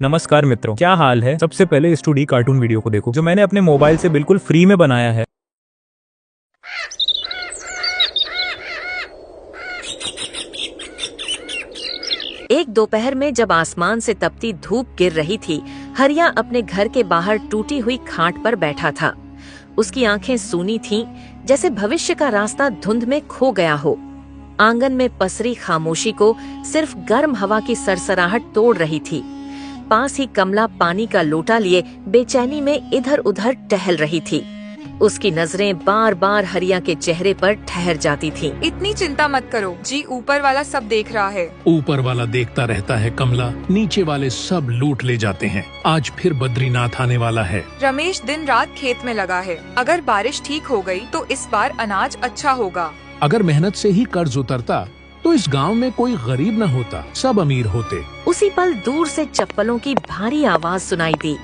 नमस्कार मित्रों, क्या हाल है। सबसे पहले इस 2D कार्टून वीडियो को देखो जो मैंने अपने मोबाइल से बिल्कुल फ्री में बनाया है। एक दोपहर में जब आसमान से तपती धूप गिर रही थी, हरिया अपने घर के बाहर टूटी हुई खाट पर बैठा था। उसकी आंखें सूनी थीं, जैसे भविष्य का रास्ता धुंध में खो गया हो। आंगन में पसरी खामोशी को सिर्फ गर्म हवा की सरसराहट तोड़ रही थी। पास ही कमला पानी का लोटा लिए बेचैनी में इधर उधर टहल रही थी। उसकी नजरें बार बार हरिया के चेहरे पर ठहर जाती थीं। इतनी चिंता मत करो जी, ऊपर वाला सब देख रहा है। ऊपर वाला देखता रहता है कमला, नीचे वाले सब लूट ले जाते हैं। आज फिर बद्रीनाथ आने वाला है। रमेश दिन रात खेत में लगा है। अगर बारिश ठीक हो गई तो इस बार अनाज अच्छा होगा। अगर मेहनत से ही कर्ज उतरता तो इस गांव में कोई गरीब न होता, सब अमीर होते। उसी पल दूर से चप्पलों की भारी आवाज सुनाई दी।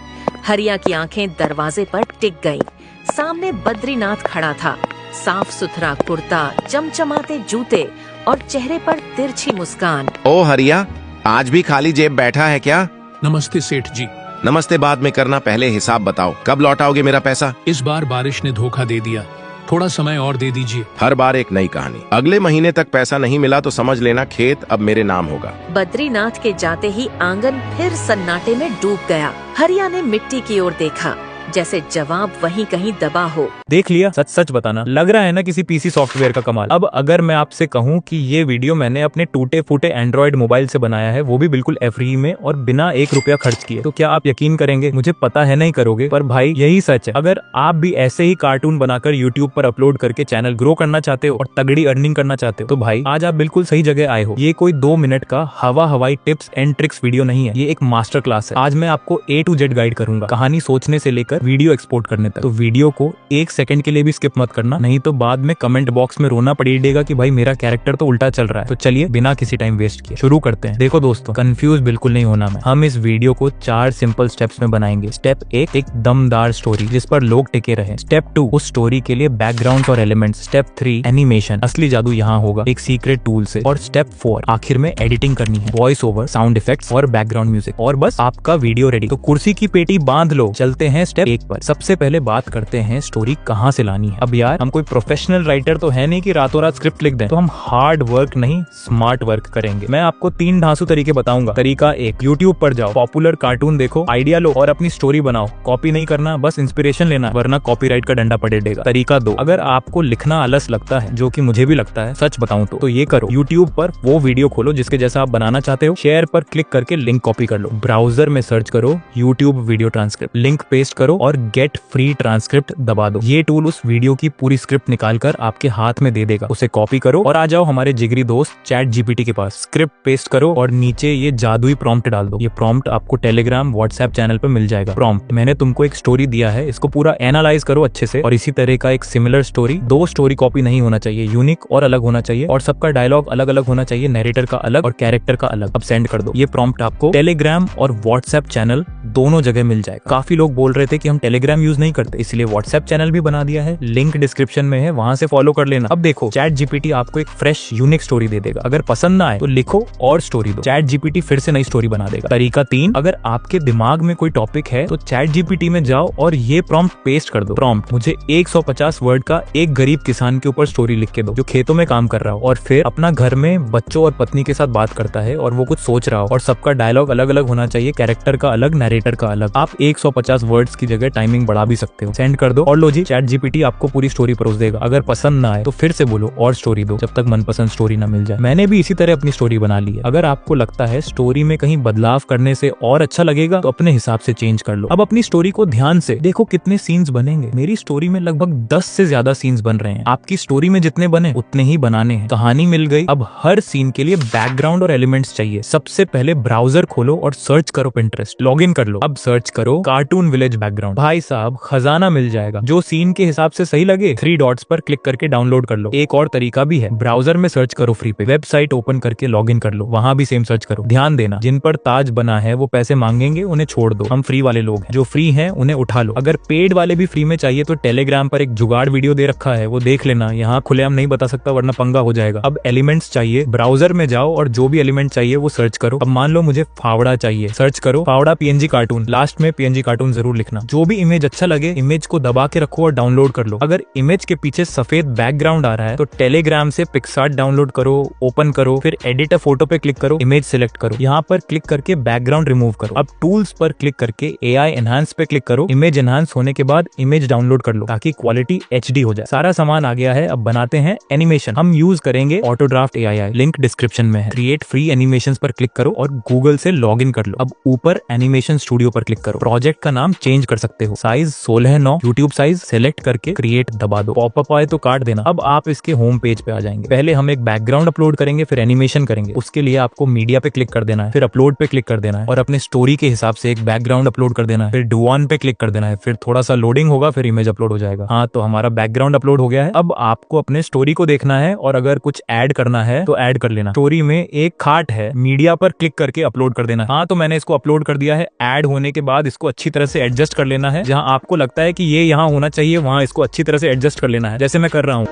हरिया की आंखें दरवाजे पर टिक गईं। सामने बद्रीनाथ खड़ा था, साफ सुथरा कुर्ता, चमचमाते जूते और चेहरे पर तिरछी मुस्कान। ओ हरिया, आज भी खाली जेब बैठा है क्या? नमस्ते सेठ जी। नमस्ते बाद में करना, पहले हिसाब बताओ, कब लौटाओगे मेरा पैसा? इस बार बारिश ने धोखा दे दिया, थोड़ा समय और दे दीजिए। हर बार एक नई कहानी। अगले महीने तक पैसा नहीं मिला तो समझ लेना खेत अब मेरे नाम होगा। बद्रीनाथ के जाते ही आंगन फिर सन्नाटे में डूब गया। हरिया ने मिट्टी की ओर देखा, जैसे जवाब वहीं कहीं दबा हो। देख लिया, सच सच बताना। लग रहा है ना किसी पीसी सॉफ्टवेयर का कमाल। अब अगर मैं आपसे कहूँ कि ये वीडियो मैंने अपने टूटे फूटे एंड्रॉइड मोबाइल से बनाया है, वो भी बिल्कुल फ्री में और बिना 1 रुपया खर्च किए, तो क्या आप यकीन करेंगे? मुझे पता है नहीं करोगे, पर भाई यही सच है। अगर आप भी ऐसे ही कार्टून बनाकर यूट्यूब पर अपलोड करके चैनल ग्रो करना चाहते हो और तगड़ी अर्निंग करना चाहते हो, तो भाई आज आप बिल्कुल सही जगह आए हो। ये कोई 2 मिनट का हवाई टिप्स एंड ट्रिक्स वीडियो नहीं है, ये एक मास्टर क्लास है। आज मैं आपको A to Z गाइड करूंगा, कहानी सोचने से लेकर वीडियो एक्सपोर्ट करने तक। तो वीडियो को 1 सेकंड के लिए भी स्किप मत करना, नहीं तो बाद में कमेंट बॉक्स में रोना पड़ेगा कि भाई मेरा कैरेक्टर तो उल्टा चल रहा है। तो चलिए बिना किसी टाइम वेस्ट किए शुरू करते हैं। देखो दोस्तों, कंफ्यूज बिल्कुल नहीं होना मैं। हम इस वीडियो को 4 सिंपल स्टेप्स में बनाएंगे। स्टेप 1, एक दमदार स्टोरी जिस पर लोग टिके रहे। स्टेप 2, उस स्टोरी के लिए बैकग्राउंड और एलिमेंट्स। स्टेप 3, एनिमेशन, असली जादू यहाँ होगा एक सीक्रेट टूल से। और स्टेप 4, आखिर में एडिटिंग करनी है, वॉइस ओवर, साउंड इफेक्ट्स और बैकग्राउंड म्यूजिक, और बस आपका वीडियो रेडी। तो कुर्सी की पेटी बांध लो, चलते हैं स्टेप 1 पर। सबसे पहले बात करते हैं स्टोरी कहाँ से लानी है। अब यार, हम कोई प्रोफेशनल राइटर तो है नहीं कि रातों रात स्क्रिप्ट लिख दें, तो हम हार्ड वर्क नहीं स्मार्ट वर्क करेंगे। मैं आपको 3 ढांसू तरीके बताऊंगा। तरीका 1, यूट्यूब पर जाओ, पॉपुलर कार्टून देखो, आइडिया लो और अपनी स्टोरी बनाओ। कॉपी नहीं करना, बस इंस्पिरेशन लेना, वरना कॉपीराइट का डंडा पड़ेगा। तरीका 2, अगर आपको लिखना आलस लगता है, जो कि मुझे भी लगता है सच बताऊं तो ये करो। यूट्यूब पर वो वीडियो खोलो जिसके जैसा आप बनाना चाहते हो, शेयर पर क्लिक करके लिंक कॉपी कर लो। ब्राउजर में सर्च करो YouTube video transcript, link paste करो और गेट फ्री ट्रांसक्रिप्ट दबा दो। ये टूल उस वीडियो की पूरी स्क्रिप्ट निकालकर आपके हाथ में दे देगा। उसे कॉपी करो और आ जाओ हमारे जिगरी दोस्त चैट जीपीटी के पास। स्क्रिप्ट पेस्ट करो और नीचे ये जादुई प्रॉम्प्ट डाल दो। ये प्रॉम्प्ट आपको टेलीग्राम व्हाट्सएप चैनल पे मिल जाएगा। प्रॉम्प्ट, मैंने तुमको एक स्टोरी दिया है, इसको पूरा एनालाइज करो अच्छे से, और इसी तरह का एक सिमिलर स्टोरी, 2 स्टोरी कॉपी नहीं होना चाहिए, यूनिक और अलग होना चाहिए, और सबका डायलॉग अलग अलग होना चाहिए, नरेटर का अलग और कैरेक्टर का अलग। अब सेंड कर दो। ये प्रॉम्प्ट आपको टेलीग्राम और व्हाट्सएप चैनल दोनों जगह मिल जाएगा। काफी लोग बोल रहे थे कि हम टेलीग्राम यूज नहीं करते, इसलिए व्हाट्सएप चैनल भी बना दिया है, लिंक डिस्क्रिप्शन में है, वहां से फॉलो कर लेना। अब देखो, चैट जीपीटी आपको एक फ्रेश यूनिक स्टोरी दे देगा। अगर पसंद ना आए तो लिखो और स्टोरी दो, चैट जीपीटी फिर से नई स्टोरी बना देगा। तरीका 3, अगर आपके दिमाग में कोई टॉपिक है तो चैट जीपीटी में जाओ और ये प्रॉम्प्ट पेस्ट कर दो। प्रॉम्प्ट, मुझे 150 वर्ड का एक गरीब किसान के ऊपर स्टोरी लिख के दो जो खेतों में काम कर रहा हो और फिर अपना घर में बच्चों और पत्नी के साथ बात करता है और वो कुछ सोच रहा हो, और सबका डायलॉग अलग अलग होना चाहिए, कैरेक्टर का अलग, नरेटर का अलग। आप 150 वर्ड्स की जगह टाइमिंग बढ़ा भी सकते हो। सेंड कर दो और लो जी, चैट जीपीटी आपको पूरी स्टोरी परोस देगा। अगर पसंद ना आए तो फिर से बोलो और स्टोरी दो, जब तक मनपसंद स्टोरी ना मिल जाए। मैंने भी इसी तरह अपनी स्टोरी बना ली है। अगर आपको लगता है स्टोरी में कहीं बदलाव करने से और अच्छा लगेगा तो अपने हिसाब से चेंज कर लो। अब अपनी स्टोरी को ध्यान से देखो, कितने सीन्स बनेंगे। मेरी स्टोरी में लगभग 10 से ज्यादा सीन्स बन रहे हैं। आपकी स्टोरी में जितने बने उतने ही बनाने हैं। कहानी मिल गई। अब हर सीन के लिए बैकग्राउंड और एलिमेंट्स चाहिए। सबसे पहले ब्राउजर खोलो और सर्च करो पिंटरेस्ट, लॉग इन कर कर लो। अब सर्च करो कार्टून विलेज बैकग्राउंड। भाई साहब खजाना मिल जाएगा। जो सीन के हिसाब से सही लगे 3 डॉट्स पर क्लिक करके डाउनलोड कर लो। एक और तरीका भी है, ब्राउजर में सर्च करो फ्री पे, वेबसाइट ओपन करके लॉगिन कर लो, वहां भी सेम सर्च करो। ध्यान देना, जिन पर ताज बना है वो पैसे मांगेंगे, उन्हें छोड़ दो। हम फ्री वाले लोग हैं, जो फ्री हैं उन्हें उठा लो। अगर पेड वाले भी फ्री में चाहिए तो टेलीग्राम पर एक जुगाड़ वीडियो दे रखा है, वो देख लेना। यहाँ खुलेआम नहीं बता सकता वरना पंगा हो जाएगा। अब एलिमेंट्स चाहिए, ब्राउजर में जाओ और जो भी एलिमेंट चाहिए वो सर्च करो। अब मान लो मुझे फावड़ा चाहिए, सर्च करो फावड़ा पीएनजी कार्टून, लास्ट में पीएनजी कार्टून जरूर लिखना। जो भी इमेज अच्छा लगे इमेज को दबा के रखो और डाउनलोड कर लो। अगर इमेज के पीछे सफेद बैकग्राउंड आ रहा है तो टेलीग्राम से पिक्सार्ट डाउनलोड करो, ओपन करो, फिर एडिट अ फोटो पे क्लिक करो, इमेज सिलेक्ट करो, यहाँ पर क्लिक करके बैकग्राउंड रिमूव करो। अब टूल्स पर क्लिक करके AI एनहांस पे क्लिक करो। इमेज एनहांस होने के बाद इमेज डाउनलोड कर लो ताकि क्वालिटी HD हो जाए। सारा सामान आ गया है, अब बनाते हैं एनिमेशन। हम यूज करेंगे ऑटोड्राफ्ट AI, लिंक डिस्क्रिप्शन में है। क्रिएट फ्री एनिमेशंस पर क्लिक करो और गूगल से लॉग इन कर लो। अब ऊपर एनिमेशन स्टूडियो पर क्लिक करो, प्रोजेक्ट का नाम चेंज कर सकते हो, साइज 16:9, यूट्यूब साइज सेलेक्ट करके क्रिएट दबा दो। पॉपअप आए तो काट देना। अब आप इसके होम पेज पे आ जाएंगे। पहले हम एक बैकग्राउंड अपलोड करेंगे, फिर एनिमेशन करेंगे। उसके लिए आपको मीडिया पे क्लिक कर देना है, फिर अपलोड पे क्लिक कर देना है और अपने स्टोरी के हिसाब से एक बैकग्राउंड अपलोड कर देना है, फिर डू ऑन पे क्लिक कर देना है, फिर थोड़ा सा लोडिंग होगा, फिर इमेज अपलोड हो जाएगा। हाँ, तो हमारा बैकग्राउंड अपलोड हो गया है। अब आपको अपने स्टोरी को देखना है और अगर कुछ ऐड करना है तो ऐड कर लेना। स्टोरी में एक खाट है, मीडिया पर क्लिक करके अपलोड कर देना। हाँ, तो मैंने इसको अपलोड कर दिया है। ऐड होने के बाद इसको अच्छी तरह से एडजस्ट कर लेना है। जहां आपको लगता है कि ये यहाँ होना चाहिए वहां इसको अच्छी तरह से एडजस्ट कर लेना है, जैसे मैं कर रहा हूँ।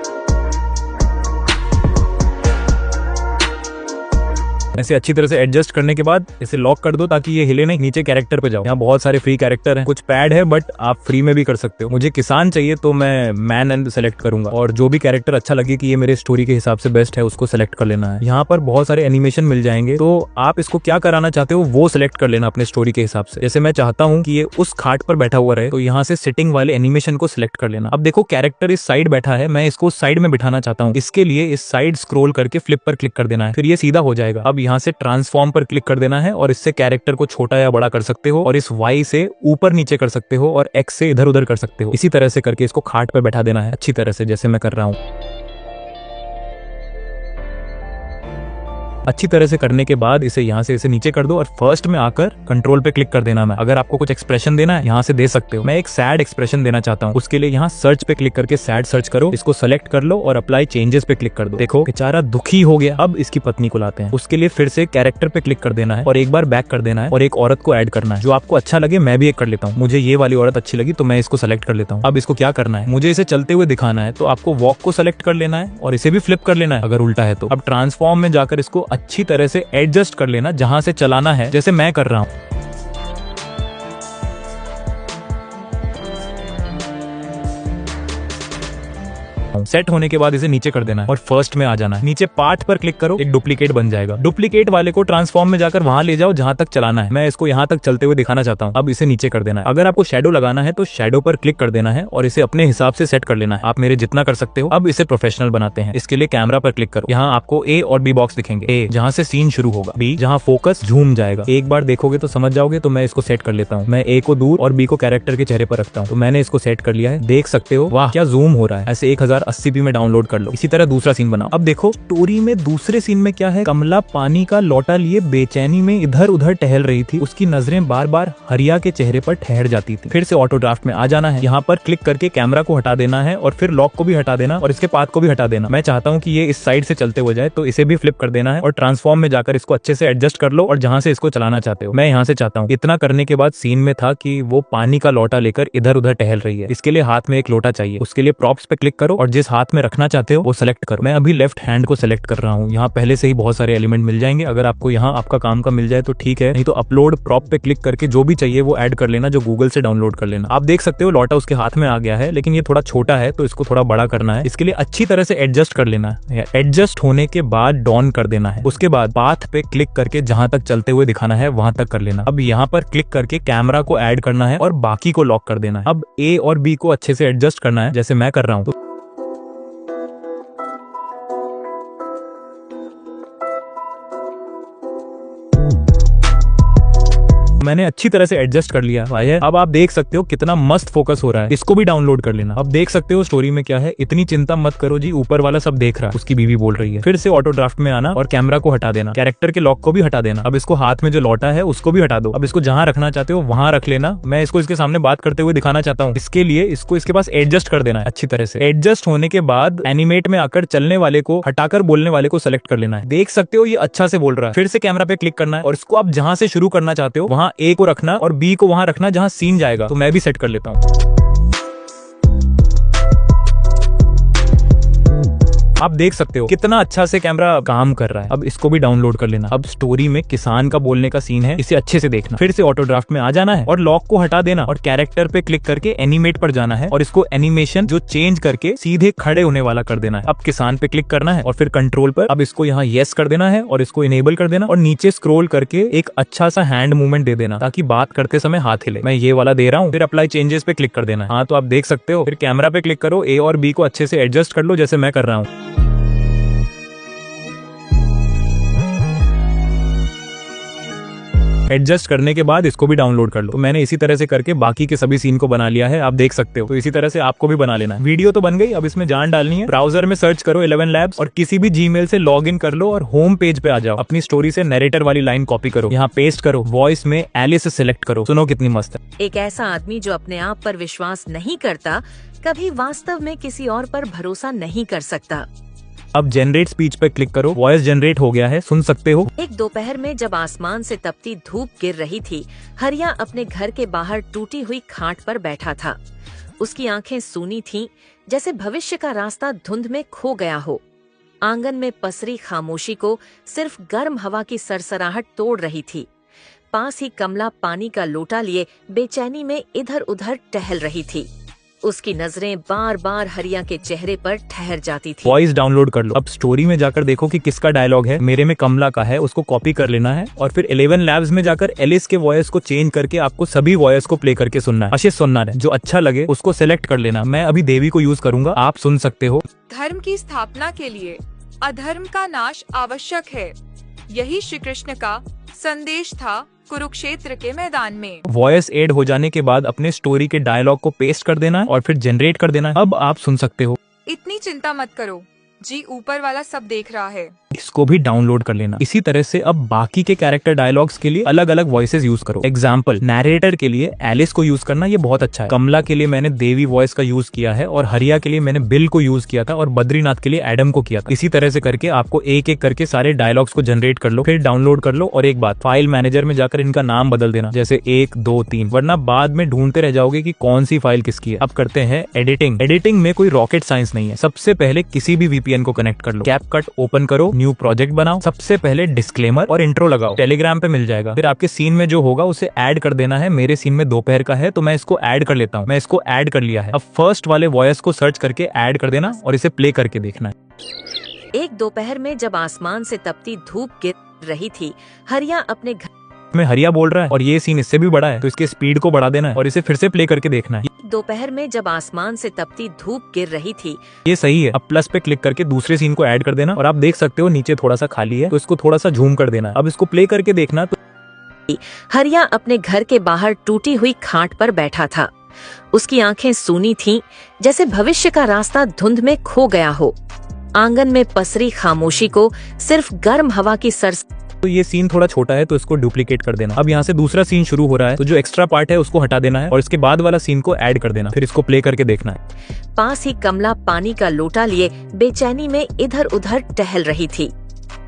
ऐसे अच्छी तरह से एडजस्ट करने के बाद इसे लॉक कर दो ताकि ये हिले नहीं। नीचे कैरेक्टर पे जाओ, यहाँ बहुत सारे फ्री कैरेक्टर हैं, कुछ पैड है बट आप फ्री में भी कर सकते हो। मुझे किसान चाहिए तो मैं मैन एंड सेलेक्ट करूंगा और जो भी कैरेक्टर अच्छा लगे कि ये मेरे स्टोरी के हिसाब से बेस्ट है उसको सेलेक्ट कर लेना है। यहाँ पर बहुत सारे एनिमेशन मिल जाएंगे, तो आप इसको क्या कराना चाहते हो वो सिलेक्ट कर लेना अपने स्टोरी के हिसाब से। जैसे मैं चाहता हूँ कि ये उस खाट पर बैठा हुआ रहे तो यहाँ से सिटिंग वाले एनिमेशन को सिलेक्ट कर लेना। अब देखो कैरेक्टर इस साइड बैठा है, मैं इसको साइड में बिठाना चाहता हूँ। इसके लिए इस साइड स्क्रोल करके फ्लिप पर क्लिक कर देना है, फिर ये सीधा हो जाएगा। अब यहाँ से ट्रांसफॉर्म पर क्लिक कर देना है और इससे कैरेक्टर को छोटा या बड़ा कर सकते हो और इस Y से ऊपर नीचे कर सकते हो और X से इधर उधर कर सकते हो। इसी तरह से करके इसको खाट पर बैठा देना है अच्छी तरह से, जैसे मैं कर रहा हूँ। अच्छी तरह से करने के बाद इसे यहाँ से इसे नीचे कर दो और फर्स्ट में आकर कंट्रोल पे क्लिक कर देना। मैं अगर आपको कुछ एक्सप्रेशन देना है यहाँ से दे सकते हो। मैं एक सैड एक्सप्रेशन देना चाहता हूँ, उसके लिए यहाँ सर्च पे क्लिक करके सैड सर्च करो, इसको सेलेक्ट कर लो और अप्लाई चेंजेस पे क्लिक कर दो। देखो बेचारा दुखी हो गया। अब इसकी पत्नी को लाते हैं, उसके लिए फिर से कैरेक्टर पे क्लिक कर देना है और एक बार बैक कर देना है और एक औरत को ऐड करना है। जो आपको अच्छा लगे, मैं भी एक कर लेता हूँ। मुझे ये वाली औरत अच्छी लगी तो मैं इसको सेलेक्ट कर लेता हूँ। अब इसको क्या करना है, मुझे इसे चलते हुए दिखाना है तो आपको वॉक को सेलेक्ट कर लेना है और इसे भी फ्लिप कर लेना है अगर उल्टा है तो। अब ट्रांसफॉर्म में जाकर इसको अच्छी तरह से एडजस्ट कर लेना जहां से चलाना है, जैसे मैं कर रहा हूं। सेट होने के बाद इसे नीचे कर देना है और फर्स्ट में आ जाना है। नीचे पार्ट पर क्लिक करो, एक डुप्लीकेट बन जाएगा। डुप्लीकेट वाले को ट्रांसफॉर्म में जाकर वहां ले जाओ जहां तक चलाना है। मैं इसको यहां तक चलते हुए दिखाना चाहता हूं। अब इसे नीचे कर देना है। अगर आपको शैडो लगाना है तो शैडो पर क्लिक कर देना है और इसे अपने हिसाब से सेट कर लेना है। आप मेरे जितना कर सकते हो। अब इसे प्रोफेशनल बनाते हैं। इसके लिए कैमरा पर क्लिक करो, यहाँ आपको A और B बॉक्स दिखेंगे। A जहाँ से सीन शुरू होगा, B जहाँ फोकस झूम जाएगा। एक बार देखोगे तो समझ जाओगे, तो मैं इसको सेट कर लेता हूँ। मैं A को दूर और B को कैरेक्टर के चेहरे पर रखता हूँ। तो मैंने इसको सेट कर लिया है, देख सकते हो। वाह क्या जूम हो रहा है। ऐसे 1080p में डाउनलोड कर लो। इसी तरह दूसरा सीन बनाओ। अब देखो स्टोरी में दूसरे सीन में क्या है, कमला पानी का लोटा लिए बेचैनी में इधर उधर टहल रही थी। उसकी नजरें बार बार हरिया के चेहरे पर ठहर जाती थी। फिर से ऑटो ड्राफ्ट में आ जाना है, यहाँ पर क्लिक करके कैमरा को हटा देना है और फिर लॉक को भी हटा देना और इसके पाथ को भी हटा देना। मैं चाहता हूँ कि ये इस साइड से चलते हो जाए तो इसे भी फ्लिप कर देना है और ट्रांसफॉर्म में जाकर इसको अच्छे से एडजस्ट कर लो और जहां से इसको चलाना चाहते हो। मैं यहाँ से चाहता हूँ। इतना करने के बाद सीन में था कि वो पानी का लोटा लेकर इधर उधर टहल रही है। इसके लिए हाथ में एक लोटा चाहिए। उसके लिए प्रॉप्स पे क्लिक करो और जिस हाथ में रखना चाहते हो वो सेलेक्ट करो। मैं अभी लेफ्ट हैंड को सेलेक्ट कर रहा हूँ। यहाँ पहले से ही बहुत सारे एलिमेंट मिल जाएंगे। अगर आपको यहाँ आपका काम का मिल जाए तो ठीक है, नहीं तो अपलोड प्रॉप पे क्लिक करके जो भी चाहिए वो ऐड कर लेना, जो गूगल से डाउनलोड कर लेना। आप देख सकते हो लौटा उसके हाथ में आ गया है, लेकिन ये थोड़ा छोटा है तो इसको थोड़ा बड़ा करना है। इसके लिए अच्छी तरह से एडजस्ट कर लेना है। एडजस्ट होने के बाद डॉन कर देना है। उसके बाद पाथ पे क्लिक करके जहां तक चलते हुए दिखाना है वहां तक कर लेना। अब यहाँ पर क्लिक करके कैमरा को ऐड करना है और बाकी को लॉक कर देना है। अब A और B को अच्छे से एडजस्ट करना है, जैसे मैं कर रहा हूँ। मैंने अच्छी तरह से एडजस्ट कर लिया भाई। अब आप देख सकते हो कितना मस्त फोकस हो रहा है। इसको भी डाउनलोड कर लेना। अब देख सकते हो स्टोरी में क्या है। इतनी चिंता मत करो जी, ऊपर वाला सब देख रहा है, उसकी बीवी बोल रही है। फिर से ऑटो ड्राफ्ट में आना और कैमरा को हटा देना, कैरेक्टर के लॉक को भी हटा देना। अब इसको हाथ में जो लौटा है उसको भी हटा दो। अब इसको जहां रखना चाहते हो वहां रख लेना। मैं इसको इसके सामने बात करते हुए दिखाना चाहता हूँ। इसके लिए इसको इसके पास एडजस्ट कर देना है अच्छी तरह से। एडजस्ट होने के बाद एनिमेट में आकर चलने वाले को हटाकर बोलने वाले को सेलेक्ट कर लेना है। देख सकते हो ये अच्छा से बोल रहा है। फिर से कैमरा पे क्लिक करना है और इसको आप जहां से शुरू करना चाहते हो वहां ए को रखना और बी को वहां रखना जहां सीन जाएगा। तो मैं भी सेट कर लेता हूँ। आप देख सकते हो कितना अच्छा से कैमरा काम कर रहा है। अब इसको भी डाउनलोड कर लेना। अब स्टोरी में किसान का बोलने का सीन है, इसे अच्छे से देखना। फिर से ऑटो ड्राफ्ट में आ जाना है और लॉक को हटा देना और कैरेक्टर पे क्लिक करके एनिमेट पर जाना है और इसको एनिमेशन जो चेंज करके सीधे खड़े होने वाला कर देना है। अब किसान पे क्लिक करना है और फिर कंट्रोल पर अब इसको यहाँ येस कर देना है और इसको इनेबल कर देना और नीचे स्क्रॉल करके एक अच्छा सा हैंड मूवमेंट दे देना ताकि बात करते समय हाथ हिले। मैं ये वाला दे रहा हूँ। फिर अप्लाई चेंजेस पे क्लिक कर देना है। हाँ तो आप देख सकते हो। फिर कैमरा पे क्लिक करो, ए और बी को अच्छे से एडजस्ट कर लो जैसे मैं कर रहा हूँ। एडजस्ट करने के बाद इसको भी डाउनलोड कर लो। तो मैंने इसी तरह से करके बाकी के सभी सीन को बना लिया है, आप देख सकते हो। तो इसी तरह से आपको भी बना लेना है। वीडियो तो बन गई, अब इसमें जान डालनी है। ब्राउजर में सर्च करो 11 Labs और किसी भी जीमेल से लॉग इन कर लो और होम पेज पे आ जाओ। अपनी स्टोरी से नरेटर वाली लाइन कॉपी करो, यहाँ पेस्ट करो, वॉइस में एलिस सेलेक्ट करो। सुनो कितनी मस्त है। एक ऐसा आदमी जो अपने आप पर विश्वास नहीं करता कभी वास्तव में किसी और पर भरोसा नहीं कर सकता। अब जनरेट स्पीच पे क्लिक करो। वॉइस जनरेट हो गया है, सुन सकते हो। एक दोपहर में जब आसमान से तपती धूप गिर रही थी, हरिया अपने घर के बाहर टूटी हुई खाट पर बैठा था। उसकी आंखें सूनी थीं, जैसे भविष्य का रास्ता धुंध में खो गया हो। आंगन में पसरी खामोशी को सिर्फ गर्म हवा की सरसराहट तोड़ रही थी। पास ही कमला पानी का लोटा लिए बेचैनी में इधर उधर टहल रही थी। उसकी नजरें बार बार हरिया के चेहरे पर ठहर जाती थी। वॉइस डाउनलोड कर लो। अब स्टोरी में जाकर देखो कि किसका डायलॉग है। मेरे में कमला का है, उसको कॉपी कर लेना है और फिर 11 Labs में जाकर एलिस के वॉइस को चेंज करके आपको सभी वॉइस को प्ले करके सुनना है। अच्छे सुनना है, जो अच्छा लगे उसको सेलेक्ट कर लेना। मैं अभी देवी को यूज करूंगा, आप सुन सकते हो। धर्म की स्थापना के लिए अधर्म का नाश आवश्यक है, यही श्री कृष्ण का संदेश था कुरुक्षेत्र के मैदान में। वॉइस एड हो जाने के बाद अपने स्टोरी के डायलॉग को पेस्ट कर देना है और फिर जनरेट कर देना है। अब आप सुन सकते हो। इतनी चिंता मत करो जी, ऊपर वाला सब देख रहा है। इसको भी डाउनलोड कर लेना। इसी तरह से अब बाकी के कैरेक्टर डायलॉग्स के लिए अलग अलग वॉइसेस यूज करो। एग्जाम्पल, नरेटर के लिए एलिस को यूज करना, ये बहुत अच्छा है। कमला के लिए मैंने देवी वॉइस का यूज किया है और हरिया के लिए मैंने बिल को यूज किया था और बद्रीनाथ के लिए एडम को किया था। इसी तरह से करके आपको एक एक करके सारे डायलॉग्स को जनरेट कर लो, फिर डाउनलोड कर लो। और एक बात, फाइल मैनेजर में जाकर इनका नाम बदल देना, जैसे 1 2 3, वरना बाद में ढूंढते रह जाओगे कि कौन सी फाइल किसकी है। अब करते हैं एडिटिंग। एडिटिंग में कोई रॉकेट साइंस नहीं है। सबसे पहले किसी भी VPN को कनेक्ट कर लो, कैपकट ओपन करो, न्यू प्रोजेक्ट बनाओ। सबसे पहले डिस्क्लेमर और इंट्रो लगाओ, टेलीग्राम पे मिल जाएगा। फिर आपके सीन में जो होगा उसे ऐड कर देना है। मेरे सीन में दोपहर का है तो मैं इसको ऐड कर लेता हूँ। मैं इसको ऐड कर लिया है। अब फर्स्ट वाले वॉइस को सर्च करके ऐड कर देना और इसे प्ले करके देखना है। एक दोपहर में जब आसमान से तपती धूप गिर रही थी, हरिया अपने घर में हरिया बोल रहा है और ये सीन इससे भी बड़ा है तो इसके स्पीड को बढ़ा देना है और इसे फिर से प्ले करके देखना है। दोपहर में जब आसमान से तपती धूप गिर रही थी, ये सही है। अब प्लस पे क्लिक करके दूसरे सीन को ऐड कर देना और आप देख सकते हो नीचे थोड़ा सा खाली है तो इसको थोड़ा सा झूम कर देना। अब इसको प्ले करके देखना। तो हरिया अपने घर के बाहर टूटी हुई खाट पर बैठा था। उसकी आंखें सूनी थीं, जैसे भविष्य का रास्ता धुंध में खो गया हो। आंगन में पसरी खामोशी को सिर्फ गर्म हवा की तो ये सीन थोड़ा छोटा है तो इसको डुप्लीकेट कर देना। अब यहाँ से दूसरा सीन शुरू हो रहा है तो जो एक्स्ट्रा पार्ट है उसको हटा देना है और इसके बाद वाला सीन को ऐड कर देना। फिर इसको प्ले करके देखना है। पास ही कमला पानी का लोटा लिए बेचैनी में इधर उधर टहल रही थी।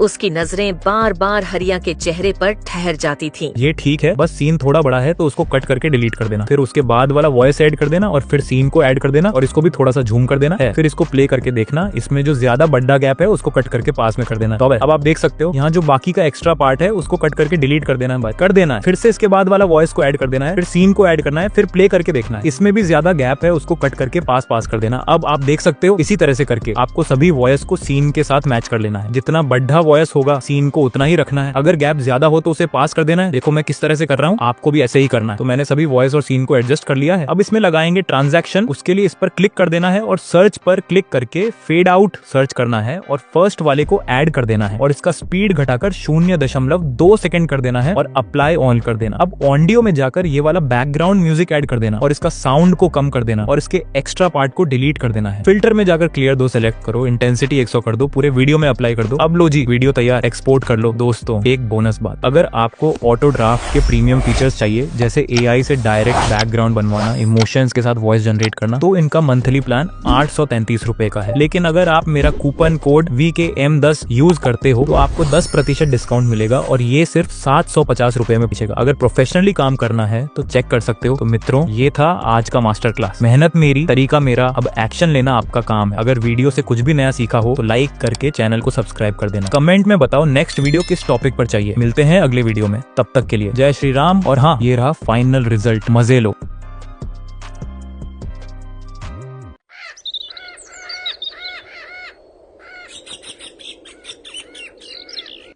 उसकी नजरें बार बार हरिया के चेहरे पर ठहर जाती थीं। ये ठीक है, बस सीन थोड़ा बड़ा है तो उसको कट करके डिलीट कर देना। फिर उसके बाद वाला वॉइस ऐड कर देना और फिर सीन को ऐड कर देना और इसको भी थोड़ा सा झूम कर देना है। फिर इसको प्ले करके देखना। इसमें जो ज्यादा बड़ा गैप है उसको कट करके पास में कर देना। तो अब आप देख सकते हो यहाँ जो बाकी का एक्स्ट्रा पार्ट है उसको कट करके डिलीट कर देना है। फिर से इसके बाद वाला वॉइस को ऐड कर देना है, फिर सीन को ऐड करना है, फिर प्ले करके देखना है। इसमें भी ज्यादा गैप है उसको कट करके पास कर देना। अब आप देख सकते हो इसी तरह से करके आपको सभी वॉइस को सीन के साथ मैच कर लेना है। जितना बड़ा वॉयस होगा सीन को उतना ही रखना है, अगर गैप ज्यादा हो तो उसे पास कर देना है। देखो मैं किस तरह से कर रहा हूँ, आपको भी ऐसे ही करना है। तो मैंने सभी वॉयस और सीन को एडजस्ट कर लिया है। अब इसमें लगाएंगे ट्रांजैक्शन, उसके लिए इस पर क्लिक कर देना है और सर्च पर क्लिक करके फेड आउट सर्च करना है और फर्स्ट वाले को ऐड कर देना है और इसका स्पीड घटाकर 0.2 सेकंड कर देना है और अप्लाई ऑन कर देना। अब ऑडियो में जाकर ये वाला बैकग्राउंड म्यूजिक ऐड कर देना और इसका साउंड को कम कर देना और इसके एक्स्ट्रा पार्ट को डिलीट कर देना है। फिल्टर में जाकर क्लियर 2 सेलेक्ट करो, इंटेंसिटी 100 कर दो, पूरे वीडियो में अप्लाई कर दो। अब लो जी, वीडियो तैयार, एक्सपोर्ट कर लो। दोस्तों एक बोनस बात, अगर आपको ऑटो ड्राफ्ट के प्रीमियम फीचर्स चाहिए जैसे AI से डायरेक्ट बैकग्राउंड बनवाना, इमोशंस के साथ वॉइस जनरेट करना, तो इनका मंथली प्लान 833 रुपए का है। लेकिन अगर आप मेरा कूपन कोड VKM10 यूज करते हो तो आपको 10% डिस्काउंट मिलेगा और ये सिर्फ 750 रुपए में पीछेगा। अगर प्रोफेशनली काम करना है तो चेक कर सकते हो। तो मित्रों ये था आज का मास्टर क्लास, मेहनत मेरी, तरीका मेरा, अब एक्शन लेना आपका काम है। अगर वीडियो से कुछ भी नया सीखा हो तो लाइक करके चैनल को सब्सक्राइब कर देना। कमेंट में बताओ नेक्स्ट वीडियो किस टॉपिक पर चाहिए। मिलते हैं अगले वीडियो में, तब तक के लिए जय श्री राम। और हाँ, ये रहा फाइनल रिजल्ट, मजे लो।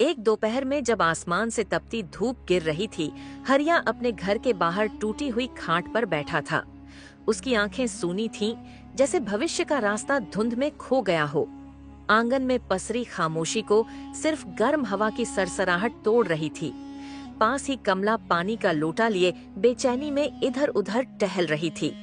एक दोपहर में जब आसमान से तपती धूप गिर रही थी, हरिया अपने घर के बाहर टूटी हुई खाट पर बैठा था। उसकी आंखें सूनी थीं, जैसे भविष्य का रास्ता धुंध में खो गया हो। आंगन में पसरी खामोशी को सिर्फ गर्म हवा की सरसराहट तोड़ रही थी। पास ही कमला पानी का लोटा लिए बेचैनी में इधर उधर टहल रही थी।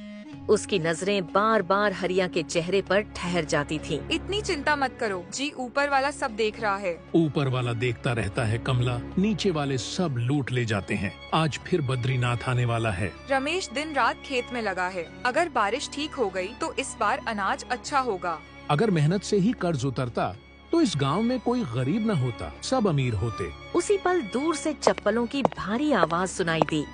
उसकी नजरें बार बार हरिया के चेहरे पर ठहर जाती थीं। इतनी चिंता मत करो जी, ऊपर वाला सब देख रहा है। ऊपर वाला देखता रहता है कमला, नीचे वाले सब लूट ले जाते हैं। आज फिर बद्रीनाथ आने वाला है। रमेश दिन रात खेत में लगा है। अगर बारिश ठीक हो गई तो इस बार अनाज अच्छा होगा। अगर मेहनत से ही कर्ज उतरता तो इस गांव में कोई गरीब न होता, सब अमीर होते। उसी पल दूर से चप्पलों की भारी आवाज सुनाई दी।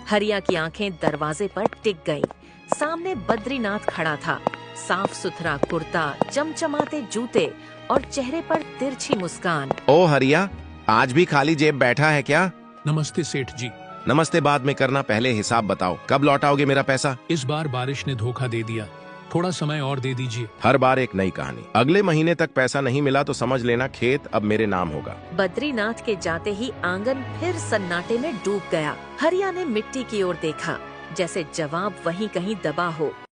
हरिया की आंखें दरवाजे पर टिक गईं। सामने बद्रीनाथ खड़ा था, साफ सुथरा कुर्ता, चमचमाते जूते और चेहरे पर तिरछी मुस्कान। ओ हरिया, आज भी खाली जेब बैठा है क्या? नमस्ते सेठ जी। नमस्ते बाद में करना, पहले हिसाब बताओ, कब लौटाओगे मेरा पैसा? इस बार बारिश ने धोखा दे दिया, थोड़ा समय और दे दीजिए। हर बार एक नई कहानी। अगले महीने तक पैसा नहीं मिला तो समझ लेना खेत अब मेरे नाम होगा। बद्रीनाथ के जाते ही आंगन फिर सन्नाटे में डूब गया। हरिया ने मिट्टी की ओर देखा, जैसे जवाब वहीं कहीं दबा हो।